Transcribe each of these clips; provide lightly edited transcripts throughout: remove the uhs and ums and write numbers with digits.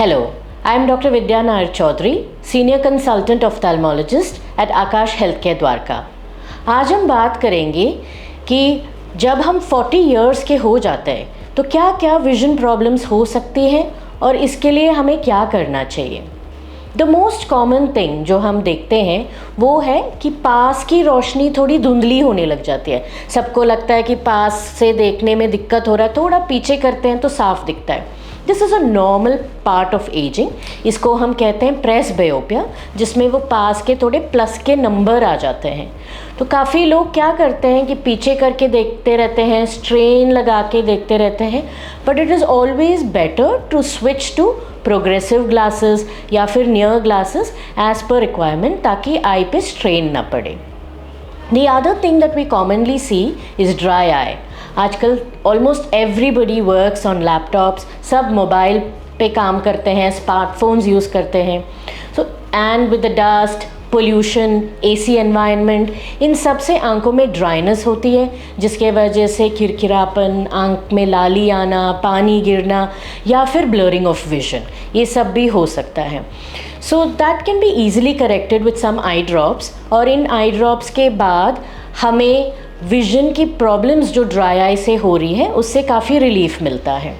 Hello, I am Dr. Vidya Nair Chaudhary, Senior Consultant Ophthalmologist at Akash healthcare Dwarka. आज हम बात करेंगे कि जब हम 40 इयर्स के हो जाते हैं तो क्या क्या विजन प्रॉब्लम्स हो सकती हैं और इसके लिए हमें क्या करना चाहिए। द मोस्ट कॉमन थिंग जो हम देखते हैं वो है कि पास की रोशनी थोड़ी धुंधली होने लग जाती है। सबको लगता है कि पास से देखने में दिक्कत हो रहा है, थोड़ा पीछे करते हैं तो साफ दिखता है। This is a normal part of ageing. इसको हम कहते हैं प्रेसबायोपिया, जिसमें वो पास के थोड़े प्लस के नंबर आ जाते हैं। तो काफ़ी लोग क्या करते हैं कि पीछे करके देखते रहते हैं, स्ट्रेन लगा के देखते रहते हैं, but it is always better to switch to progressive glasses या फिर near glasses as per requirement, ताकि आई पे स्ट्रेन ना पड़े। The other thing that we commonly see is dry eye. आजकल almost everybody works on laptops, सब mobile पे काम करते हैं, स्मार्टफोन्स यूज़ करते हैं। So and with the dust, pollution, AC environment, इन सब से आंखों में ड्राइनेस होती है, जिसके वजह से किरकिरापन, आंख में लाली आना, पानी गिरना या फिर ब्लरिंग ऑफ विजन, ये सब भी हो सकता है। So that can be easily corrected with some eye drops, और इन आई ड्रॉप्स के बाद हमें विजन की प्रॉब्लम्स जो ड्राई आई से हो रही है उससे काफ़ी रिलीफ मिलता है।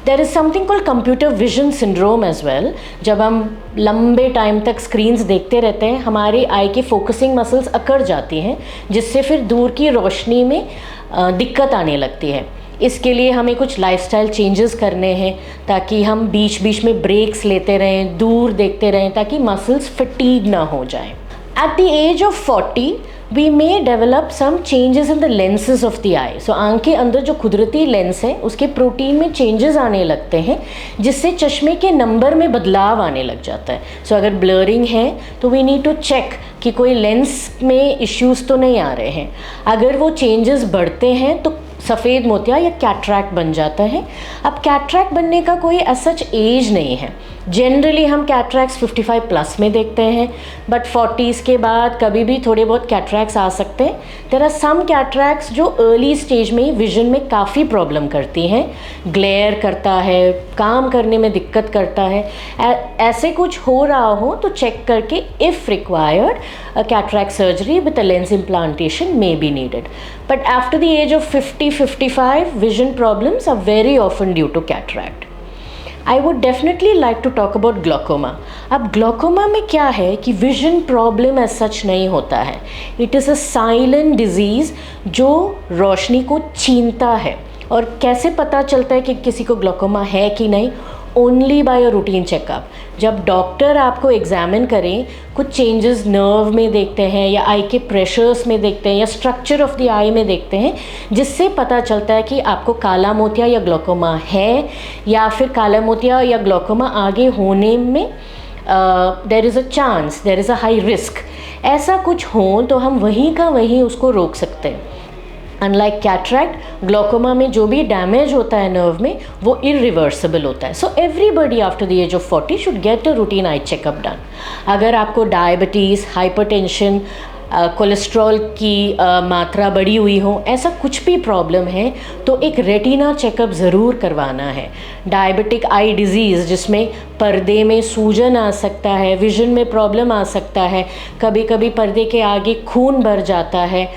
There is something called computer vision syndrome as well. जब हम लंबे टाइम तक स्क्रीन्स देखते रहते हैं, हमारी आई की फोकसिंग मसल्स अकड़ जाती हैं, जिससे फिर दूर की रोशनी में दिक्कत आने लगती है। इसके लिए हमें कुछ लाइफस्टाइल चेंजेस करने हैं, ताकि हम बीच बीच में ब्रेक्स लेते रहें, दूर देखते रहें, ताकि मसल्स फटीग ना हो जाएं। At the age of 40 we may develop some changes in the lenses of the eye. So आँख के अंदर जो कुदरती लेंस है उसके प्रोटीन में चेंजेस आने लगते हैं, जिससे चश्मे के नंबर में बदलाव आने लग जाता है। सो अगर ब्लरिंग है तो वी नीड टू चेक कि कोई लेंस में इश्यूज़ तो नहीं आ रहे हैं। अगर वो चेंजेस बढ़ते हैं तो सफ़ेद मोतिया या कैटरैक्ट बन जाता है। अब कैटरैक्ट बनने का कोई सच एज नहीं है। जनरली हम कैटरैक्ट्स 55 प्लस में देखते हैं, बट 40s के बाद कभी भी थोड़े बहुत कैटरैक्ट्स आ सकते हैं। देयर आर सम कैटरैक्ट्स जो अर्ली स्टेज में ही विजन में काफ़ी प्रॉब्लम करती हैं, ग्लेयर करता है, काम करने में दिक्कत करता है। ऐसे कुछ हो रहा हो तो चेक करके if required cataract surgery with a lens implantation may be needed. But after the age of 50-55, vision problems are very often due to cataract. I would definitely like to talk about glaucoma. अब glaucoma में क्या है कि vision problem as such नहीं होता है. It is a silent disease जो रोशनी को छीनता है। और कैसे पता चलता है कि किसी को glaucoma है कि नहीं? Only by a routine checkup. जब डॉक्टर आपको एग्जामिन करें, कुछ चेंजेस नर्व में देखते हैं या आई के प्रेशर्स में देखते हैं या स्ट्रक्चर ऑफ द आई में देखते हैं, जिससे पता चलता है कि आपको काला मोतिया या ग्लोकोमा है, या फिर काला मोतिया या ग्लोकोमा आगे होने में there is a chance, there is a high risk. ऐसा कुछ हो तो हम वहीं का वहीं उसको रोक सकते हैं। अनलाइक कैटरैक्ट, ग्लोकोमा में जो भी डैमेज होता है नर्व में वो इरिवर्सिबल होता है। So everybody after the age of 40 should get a routine eye checkup done. अगर आपको डायबिटीज़, हाइपरटेंशन, कोलेस्ट्रॉल की मात्रा बढ़ी हुई हो, ऐसा कुछ भी प्रॉब्लम है तो एक रेटिना चेकअप ज़रूर करवाना है। डायबिटिक आई डिज़ीज़, जिसमें पर्दे में सूजन आ सकता है, विजन में प्रॉब्लम आ सकता है, कभी कभी पर्दे के आगे खून भर जाता है।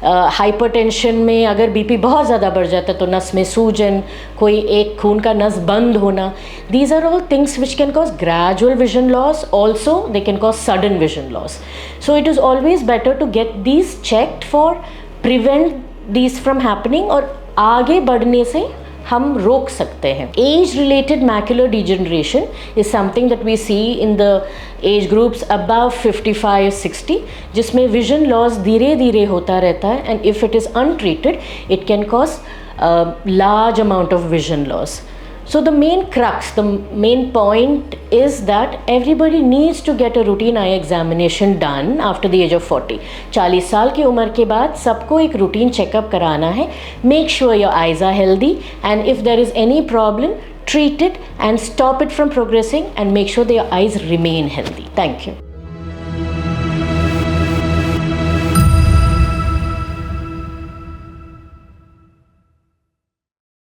हाइपरटेंशन में अगर बीपी बहुत ज़्यादा बढ़ जाता है तो नस में सूजन, कोई एक खून का नस बंद होना, these are all things which can cause gradual vision loss, also they can cause sudden vision loss. So it is always better to get these checked for prevent these from happening, और आगे बढ़ने से हम रोक सकते हैं। Age related macular degeneration is something that we see in the age groups above 55-60, जिसमें vision loss धीरे धीरे होता रहता है, and if it is untreated it can cause large amount of vision loss. So the main crux, the main point is that everybody needs to get a routine eye examination done after the age of 40. 40 साल की उम्र के बाद सबको एक routine checkup कराना है. Make sure your eyes are healthy, and if there is any problem, treat it and stop it from progressing, and make sure that your eyes remain healthy. Thank you.